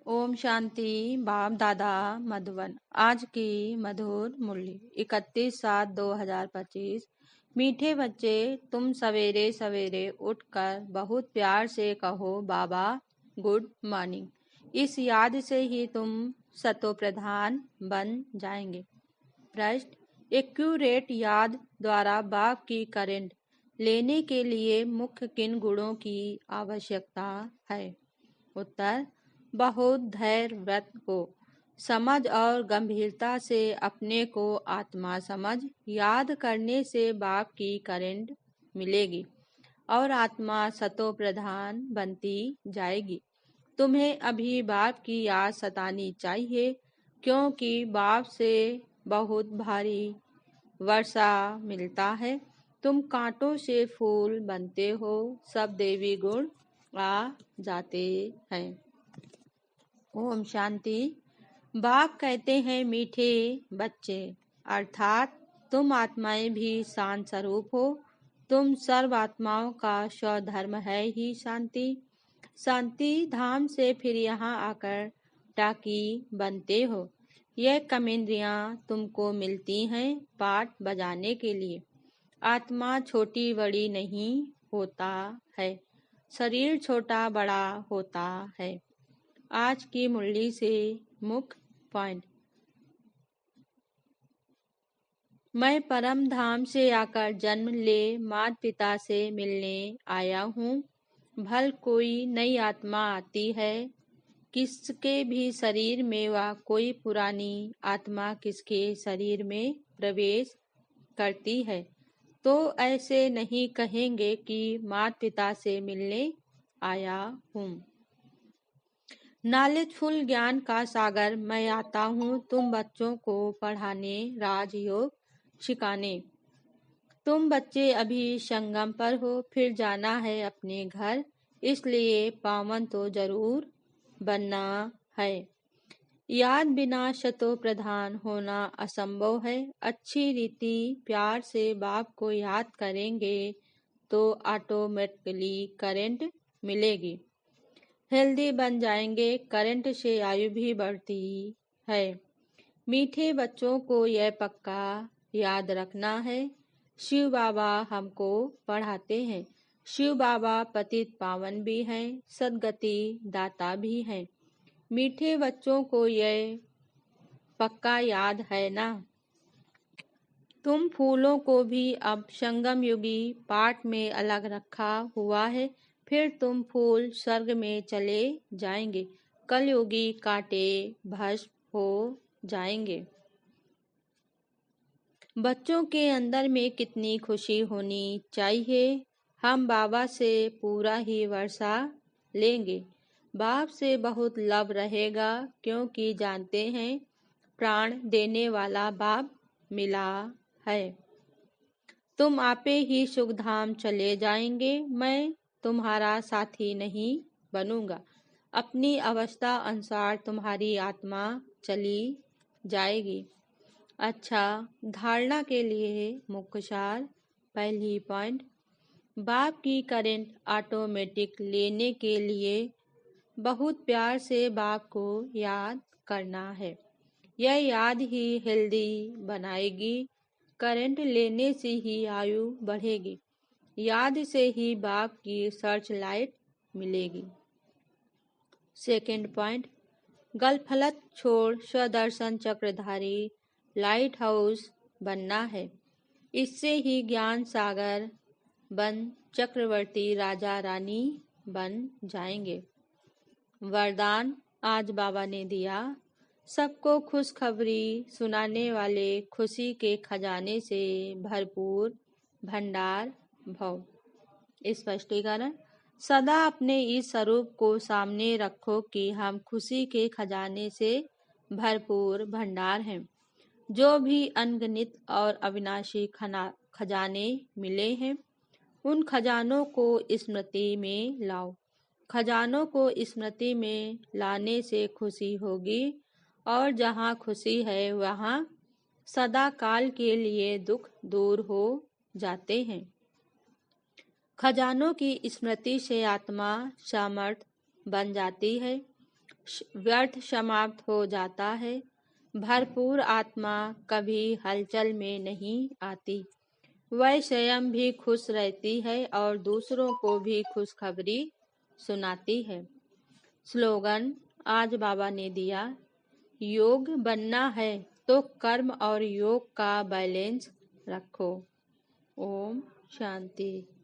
ओम शांति। बाप दादा मधुबन। आज की मधुर मुरली 31/7/2025। मीठे बच्चे, तुम सवेरे सवेरे उठकर बहुत प्यार से कहो बाबा गुड मॉर्निंग। इस याद से ही तुम सतो प्रधान बन जाएंगे। प्रश्न: एक्यूरेट याद द्वारा बाप की करंट लेने के लिए मुख्य किन गुणों की आवश्यकता है? उत्तर: बहुत धैर्य व्रत को समझ और गंभीरता से अपने को आत्मा समझ याद करने से बाप की करंट मिलेगी और आत्मा सतो प्रधान बनती जाएगी। तुम्हें अभी बाप की याद सतानी चाहिए, क्योंकि बाप से बहुत भारी वर्षा मिलता है। तुम कांटों से फूल बनते हो, सब देवी गुण आ जाते हैं। ओम शांति। बाप कहते हैं, मीठे बच्चे, अर्थात तुम आत्माएं भी शांत स्वरूप हो। तुम सर्व आत्माओं का स्वधर्म है ही शांति। शांति धाम से फिर यहाँ आकर टाकी बनते हो। यह कमेंद्रियां तुमको मिलती हैं पाठ बजाने के लिए। आत्मा छोटी बड़ी नहीं होता है, शरीर छोटा बड़ा होता है। आज की मुरली से मुख्य पॉइंट: मैं परम धाम से आकर जन्म ले माता पिता से मिलने आया हूँ। भल कोई नई आत्मा आती है, किसके भी शरीर में वह कोई पुरानी आत्मा किसके शरीर में प्रवेश करती है, तो ऐसे नहीं कहेंगे कि माता पिता से मिलने आया हूँ। नॉलेजफुल ज्ञान का सागर मैं आता हूँ तुम बच्चों को पढ़ाने, राजयोग सिखाने। तुम बच्चे अभी संगम पर हो, फिर जाना है अपने घर, इसलिए पावन तो जरूर बनना है। याद बिना शतो प्रधान होना असंभव है। अच्छी रीति प्यार से बाप को याद करेंगे तो ऑटोमेटिकली करंट मिलेगी। हेल्दी बन जाएंगे। करंट से आयु भी बढ़ती है। मीठे बच्चों को यह पक्का याद रखना है, शिव बाबा हमको पढ़ाते हैं। शिव बाबा पतित पावन भी हैं, सदगति दाता भी हैं। मीठे बच्चों को यह पक्का याद है ना। तुम फूलों को भी अब संगम युगी पाठ में अलग रखा हुआ है, फिर तुम फूल स्वर्ग में चले जाएंगे। कलयुगी कांटे भस्म हो जाएंगे। बच्चों के अंदर में कितनी खुशी होनी चाहिए। हम बाबा से पूरा ही वर्षा लेंगे। बाप से बहुत लव रहेगा, क्योंकि जानते हैं प्राण देने वाला बाप मिला है। तुम आपे ही सुखधाम चले जाएंगे। मैं तुम्हारा साथी नहीं बनूंगा। अपनी अवस्था अनुसार तुम्हारी आत्मा चली जाएगी। अच्छा, धारणा के लिए मुख्य सार। पहली पॉइंट: बाप की करंट ऑटोमेटिक लेने के लिए बहुत प्यार से बाप को याद करना है। यह याद ही हेल्दी बनाएगी। करंट लेने से ही आयु बढ़ेगी। याद से ही बाप की सर्च लाइट मिलेगी। सेकेंड पॉइंट: गलफलत छोड़ स्वदर्शन चक्रधारी लाइट हाउस बनना है। इससे ही ज्ञान सागर बन चक्रवर्ती राजा रानी बन जाएंगे। वरदान आज बाबा ने दिया। सबको खुशखबरी सुनाने वाले खुशी के खजाने से भरपूर भंडार भव। स्पष्टीकरण: सदा अपने इस स्वरूप को सामने रखो कि हम खुशी के खजाने से भरपूर भंडार हैं। जो भी अनगिनत और अविनाशी खजाने मिले हैं, उन खजानों को स्मृति में लाओ। खजानों को स्मृति में लाने से खुशी होगी, और जहाँ खुशी है वहाँ सदा काल के लिए दुख दूर हो जाते हैं। खजानों की स्मृति से आत्मा सामर्थ बन जाती है। व्यर्थ समाप्त हो जाता है। भरपूर आत्मा कभी हलचल में नहीं आती। वह स्वयं भी खुश रहती है और दूसरों को भी खुशखबरी सुनाती है। स्लोगन आज बाबा ने दिया, योग बनना है तो कर्म और योग का बैलेंस रखो। ओम शांति।